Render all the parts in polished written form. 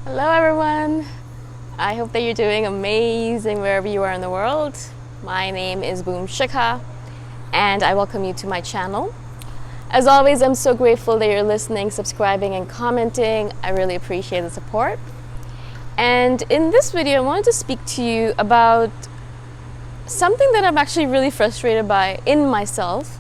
Hello everyone! I hope that you're doing amazing wherever you are in the world. My name is Shikha and I welcome you to my channel. As always, I'm so grateful that you're listening, subscribing and commenting. I really appreciate the support. And in this video, I wanted to speak to you about something that I'm actually really frustrated by in myself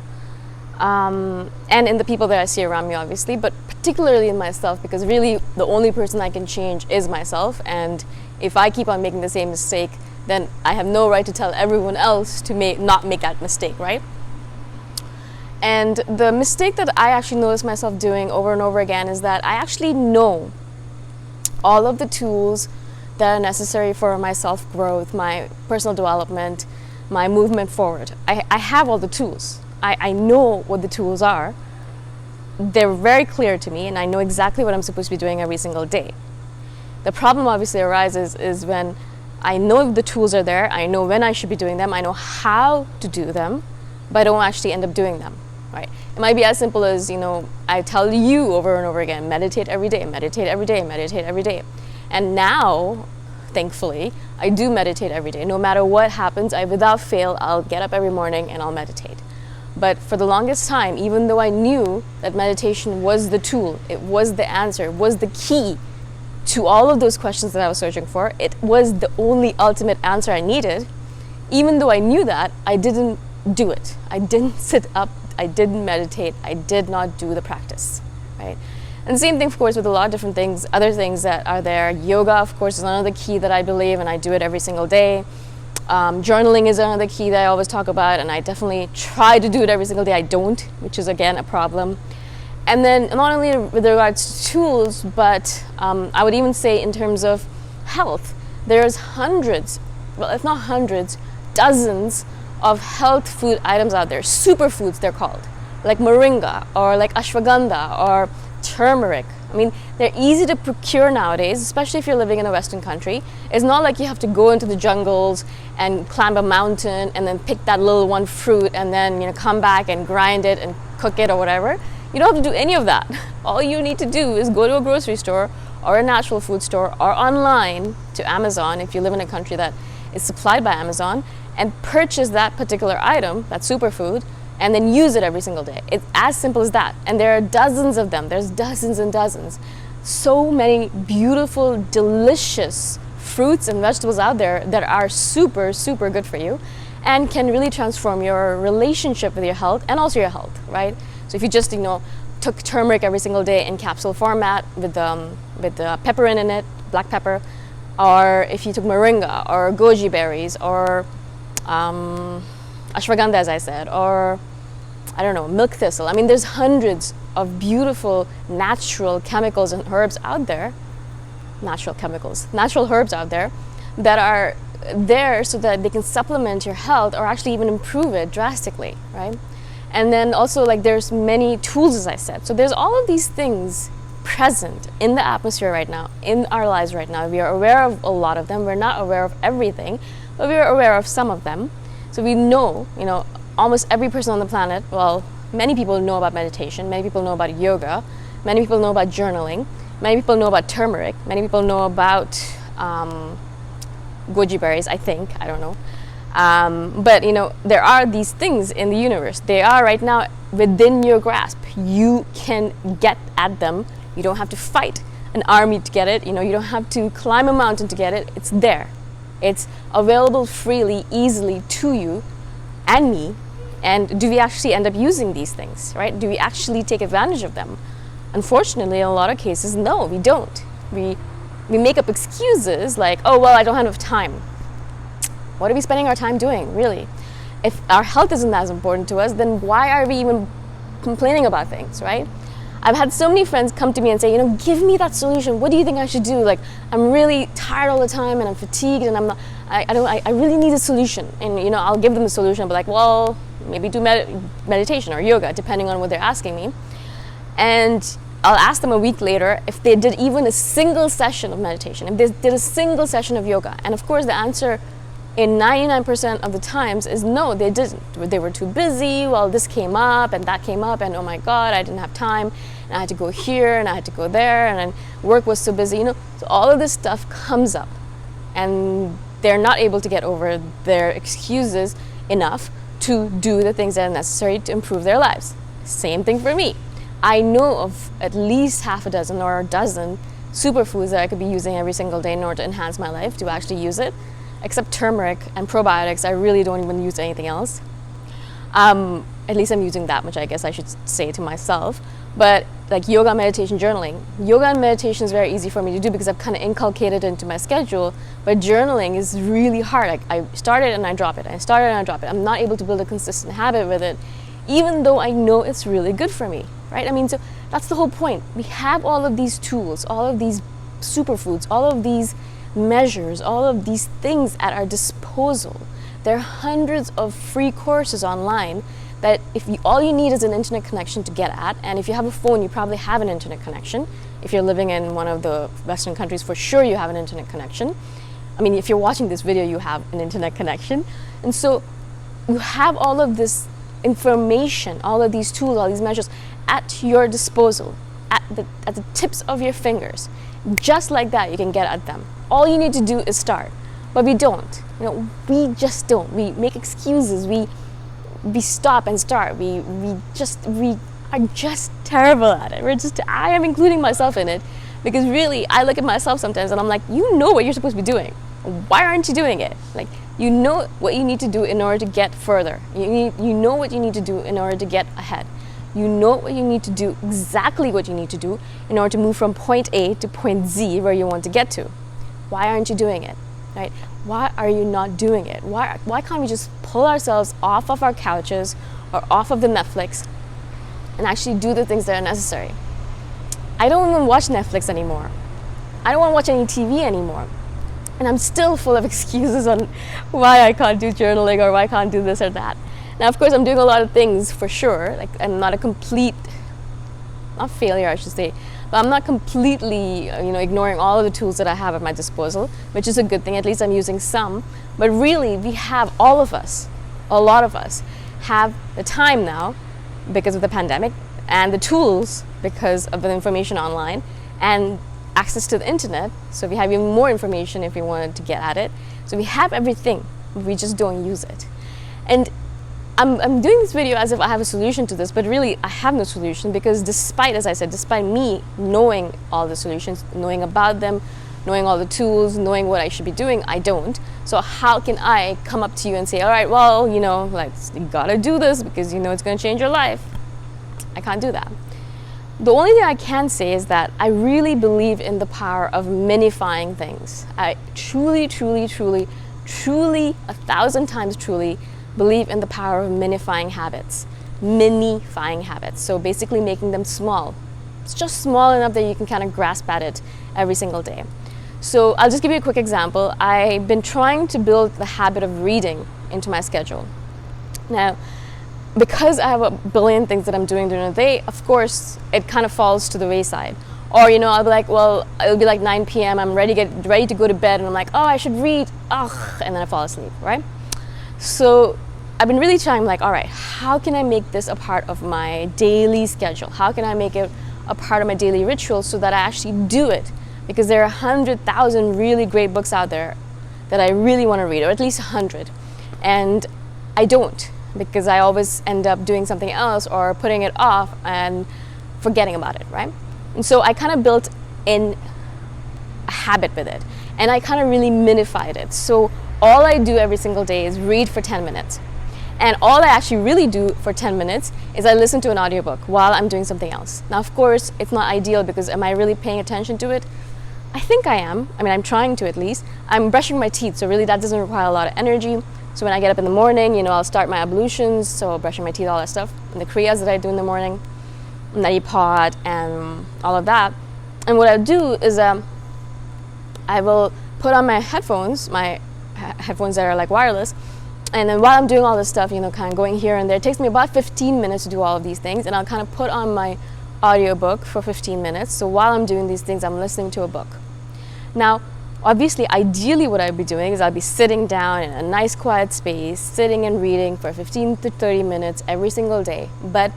and in the people that I see around me, obviously, but particularly in myself, because really the only person I can change is myself. And if I keep on making the same mistake, then I have no right to tell everyone else to not make that mistake, right? And the mistake that I actually notice myself doing over and over again is that I actually know all of the tools that are necessary for my self-growth, my personal development, my movement forward. I have all the tools. I know what the tools are. They're very clear to me, and I know exactly what I'm supposed to be doing every single day. The problem obviously arises is when I know the tools are there, I know when I should be doing them, I know how to do them, but I don't actually end up doing them, right? It might be as simple as, I tell you over and over again, meditate every day, meditate every day, meditate every day. And now, thankfully, I do meditate every day. No matter what happens, without fail, I'll get up every morning and I'll meditate. But for the longest time, even though I knew that meditation was the tool, it was the answer, it was the key to all of those questions that I was searching for, it was the only ultimate answer I needed, even though I knew that, I didn't do it. I didn't sit up, I didn't meditate, I did not do the practice, right? And the same thing, of course, with a lot of different things, other things that are there. Yoga, of course, is another key that I believe, and I do it every single day. Journaling is another key that I always talk about, and I definitely try to do it every single day. I don't, which is again a problem. And then not only with regards to tools, but I would even say in terms of health, there's hundreds, well, if not hundreds, dozens of health food items out there, superfoods they're called, like moringa or like ashwagandha or turmeric. I mean, they're easy to procure nowadays, especially if you're living in a Western country. It's not like you have to go into the jungles and climb a mountain and then pick that little one fruit and then come back and grind it and cook it or whatever. You don't have to do any of that. All you need to do is go to a grocery store or a natural food store or online to Amazon if you live in a country that is supplied by Amazon, and purchase that particular item, that superfood, and then use it every single day. It's as simple as that. And there are dozens of them. There's dozens and dozens. So many beautiful, delicious fruits and vegetables out there that are super, super good for you and can really transform your relationship with your health and also your health, right? So if you just, took turmeric every single day in capsule format with pepper in it, black pepper, or if you took moringa or goji berries or ashwagandha, as I said, or I don't know, milk thistle. I mean, there's hundreds of beautiful natural chemicals and herbs out there, natural herbs out there that are there so that they can supplement your health or actually even improve it drastically, right? And then also, there's many tools, as I said. So there's all of these things present in the atmosphere right now, in our lives right now. We are aware of a lot of them. We're not aware of everything, but we're aware of some of them. So we know, almost every person on the planet, well, many people know about meditation, many people know about yoga, many people know about journaling, many people know about turmeric, many people know about goji berries, I think, I don't know. But, there are these things in the universe. They are right now within your grasp. You can get at them. You don't have to fight an army to get it. You don't have to climb a mountain to get it. It's there. It's available freely, easily to you and me. And do we actually end up using these things, right? Do we actually take advantage of them? Unfortunately, in a lot of cases, no, we don't. We make up excuses like, oh, well, I don't have enough time. What are we spending our time doing, really? If our health isn't as important to us, then why are we even complaining about things, right? I've had so many friends come to me and say, give me that solution. What do you think I should do? I'm really tired all the time and I'm fatigued and I really need a solution. And, I'll give them the solution, but well, maybe do meditation or yoga, depending on what they're asking me. And I'll ask them a week later if they did even a single session of meditation, if they did a single session of yoga. And of course, the answer in 99% of the times is no, they didn't. They were too busy. Well, this came up and that came up, and oh my God, I didn't have time, and I had to go here and I had to go there, and then work was so busy, So all of this stuff comes up, and they're not able to get over their excuses enough to do the things that are necessary to improve their lives. Same thing for me. I know of at least half a dozen or a dozen superfoods that I could be using every single day in order to enhance my life, to actually use it. Except turmeric and probiotics, I really don't even use anything else. At least I'm using that much, I guess I should say to myself. But like yoga, meditation, journaling. Yoga and meditation is very easy for me to do because I've kind of inculcated it into my schedule. But journaling is really hard. Like I start it and I drop it. I start it and I drop it. I'm not able to build a consistent habit with it, even though I know it's really good for me, right? I mean, so that's the whole point. We have all of these tools, all of these superfoods, all of these measures, all of these things at our disposal. There are hundreds of free courses online that all you need is an internet connection to get at, and if you have a phone, you probably have an internet connection. If you're living in one of the Western countries, for sure you have an internet connection. I mean, if you're watching this video, you have an internet connection. And so you have all of this information, all of these tools, all these measures at your disposal, at the tips of your fingers. Just like that, you can get at them. All you need to do is start. But we don't. We just don't. We make excuses. We stop and start. We are just terrible at it. I am including myself in it, because really I look at myself sometimes and I'm like, you know what you're supposed to be doing. Why aren't you doing it? Like, you know what you need to do in order to get further. You know what you need to do in order to get ahead. You know what you need to do, exactly what you need to do in order to move from point A to point Z, where you want to get to. Why aren't you doing it? Right? Why are you not doing it? Why can't we just pull ourselves off of our couches or off of the Netflix and actually do the things that are necessary? I don't even watch Netflix anymore. I don't want to watch any TV anymore. And I'm still full of excuses on why I can't do journaling or why I can't do this or that. Now, of course, I'm doing a lot of things for sure. Like, I'm not a complete, not failure, I should say, but I'm not completely, ignoring all of the tools that I have at my disposal, which is a good thing. At least I'm using some. But really, we have, all of us, a lot of us, have the time now because of the pandemic, and the tools because of the information online, and access to the internet. So we have even more information if we wanted to get at it. So we have everything, we just don't use it. And I'm doing this video as if I have a solution to this, but really I have no solution, because despite, as I said, despite me knowing all the solutions, knowing about them, knowing all the tools, knowing what I should be doing, I don't. So how can I come up to you and say, all right, well, you gotta do this because it's gonna change your life? I can't do that. The only thing I can say is that I really believe in the power of minifying things. I truly, truly, truly, truly, 1,000 times truly believe in the power of minifying habits. Minifying habits. So basically making them small. It's just small enough that you can kind of grasp at it every single day. So I'll just give you a quick example. I've been trying to build the habit of reading into my schedule. Now, because I have a billion things that I'm doing during the day, of course, it kind of falls to the wayside. Or, I'll be like, well, it'll be like 9 p.m. I'm ready to go to bed, and I'm like, oh, I should read. And then I fall asleep, right? So I've been really trying, all right, how can I make this a part of my daily schedule? How can I make it a part of my daily ritual so that I actually do it? Because there are 100,000 really great books out there that I really want to read, or at least 100. And I don't, because I always end up doing something else or putting it off and forgetting about it, right? And so I kind of built in a habit with it, and I kind of really minified it. So all I do every single day is read for 10 minutes. And all I actually really do for 10 minutes is I listen to an audiobook while I'm doing something else. Now, of course, it's not ideal, because am I really paying attention to it? I think I am. I mean, I'm trying to, at least. I'm brushing my teeth, so really that doesn't require a lot of energy. So when I get up in the morning, I'll start my ablutions, so brushing my teeth, all that stuff, and the kriyas that I do in the morning, neti pot, and all of that. And what I'll do is I will put on my headphones that are like wireless, and then while I'm doing all this stuff, kind of going here and there, it takes me about 15 minutes to do all of these things, and I'll kind of put on my audiobook for 15 minutes. So while I'm doing these things, I'm listening to a book. Now, Obviously, ideally what I'd be doing is I'd be sitting down in a nice quiet space, sitting and reading for 15 to 30 minutes every single day. But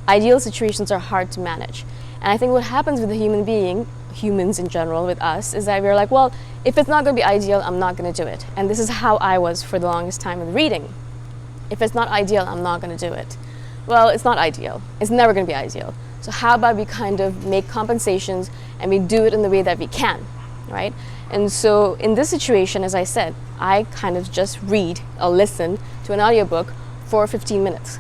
ideal situations are hard to manage. And I think what happens with a human being, humans in general, with us, is that we're like, well, if it's not going to be ideal, I'm not going to do it. And this is how I was for the longest time with reading. If it's not ideal, I'm not going to do it. Well, it's not ideal. It's never going to be ideal. So how about we kind of make compensations and we do it in the way that we can, right? And so in this situation, as I said, I kind of just read or listen to an audiobook for 15 minutes.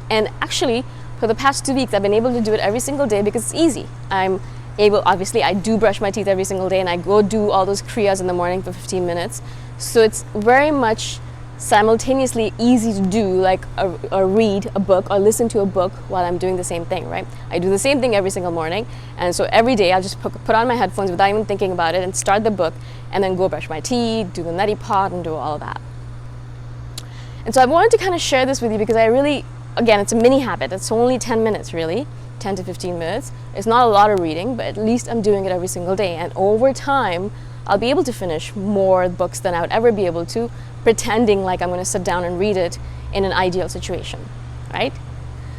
And actually, for the past 2 weeks, I've been able to do it every single day because it's easy. I'm able, obviously, I do brush my teeth every single day and I go do all those kriyas in the morning for 15 minutes. So it's very much simultaneously easy to do, like or read a book or listen to a book while I'm doing the same thing, right? I do the same thing every single morning, and so every day I'll just put on my headphones without even thinking about it and start the book and then go brush my teeth, do the neti pot and do all of that. And so I wanted to kind of share this with you because I really, again, it's a mini habit. It's only 10 minutes really, 10 to 15 minutes. It's not a lot of reading, but at least I'm doing it every single day, and over time I'll be able to finish more books than I would ever be able to pretending like I'm going to sit down and read it in an ideal situation, right?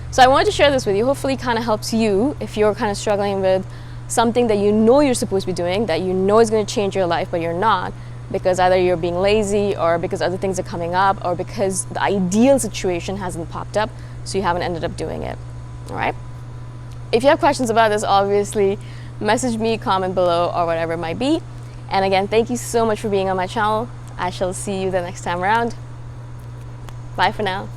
So I wanted to share this with you. Hopefully it kind of helps you if you're kind of struggling with something that you know you're supposed to be doing, that you know is going to change your life, but you're not, because either you're being lazy or because other things are coming up or because the ideal situation hasn't popped up, so you haven't ended up doing it, all right? If you have questions about this, obviously message me, comment below, or whatever it might be. And again, thank you so much for being on my channel. I shall see you the next time around. Bye for now.